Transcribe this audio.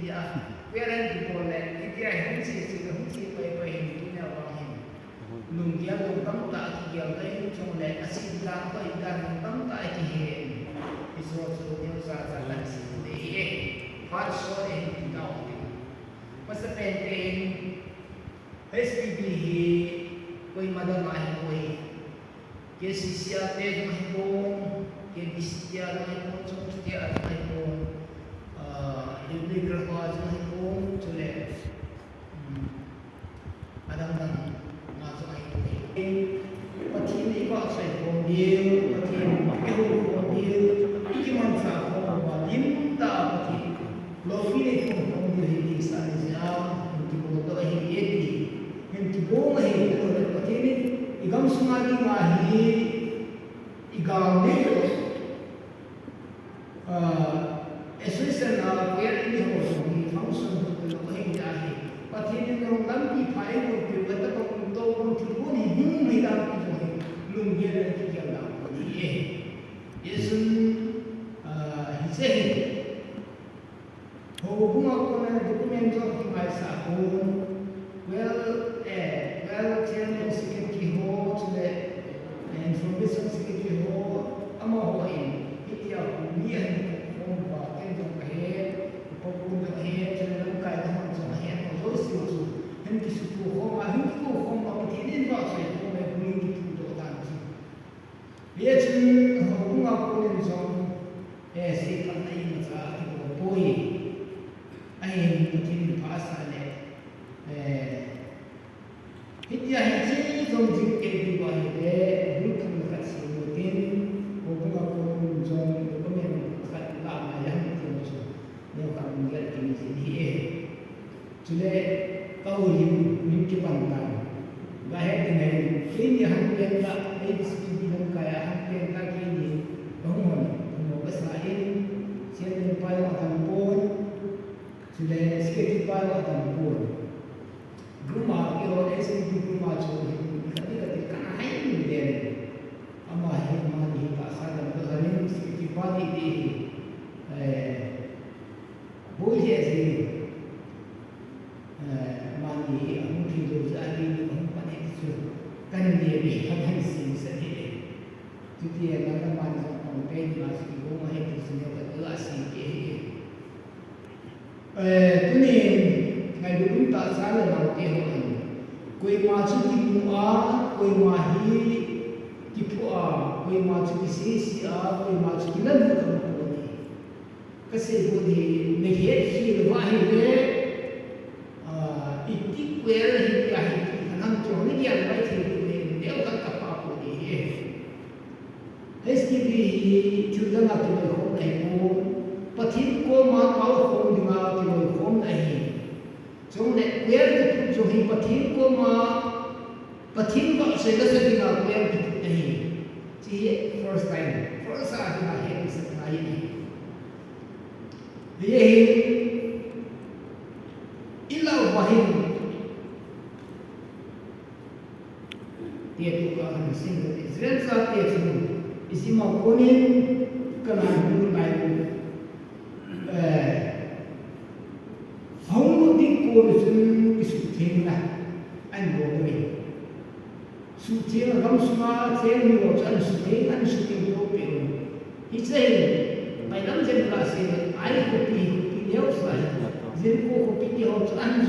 ya parent people le itia hin si pai hin na wa hin lung dia lung tam ta ki ya le chong le asin la pai da lung tam ta ki he is also new sa lan si de he part so in now mas pen SPB hi koi madam ai koi ke sisia te mai ko ke bistia mai ko chong chutia mai ko ini kerja macam itu cule kadang-kadang macam itu pasti ini kok saya kondiu pasti itu kondiu ini manfaat orang limta pasti lofi itu kondiu ini sahaja untuk betul ini untuk bohong itu pasti ini igam sumadi mahi igam itu Association of where in the function of the Mahindari, but in the Lampi Pai would be better to go to Puni, whom we got to him, Lumia together. Isn't he said, Hokuma documents of my Sapo, chairman secretary hall to the information secretary hall, Amahoin, Itia, near Today, kau lim kipantang. Bahaya dengan ini hampir tak SPB dan kaya hampir tak ini bangun besain siapa payah tampun sudah sedikit payah tampun. Rumah kiro SPB rumah cuci ketika kain dia amah rumah di pasar dan berani sedikit padi di boleh sih. Mandi mungkin tu jadi umpan itu kan dia bihan sih sedih. Jadi yang mana macam pemain masih rumah itu semua kelas sih. Tuni ngai dulu tak salah nak tengok. Koi macam tipu koi mahi tipu koi macam sisi koi macam lain bukan ni. Kasih budi negeri sih mahi le. Where he can't join again, right? They'll cut the pop with the air. STP children up to the home, like home, but he go out home, the mouth to the home, so that where the to him, but he go out, but he got say, doesn't know where to put him. See, first time, first time I hear is a client. The Illa Wahim. Dia tu kan single Israel saat dia tu isi mau konin kena dulu lain hong di korusun isu tinggal anu boleh suci orang semua saya ni orang suci an suci Eropel Israel macam jenis air kopi dia usah jadi kopi dia orang an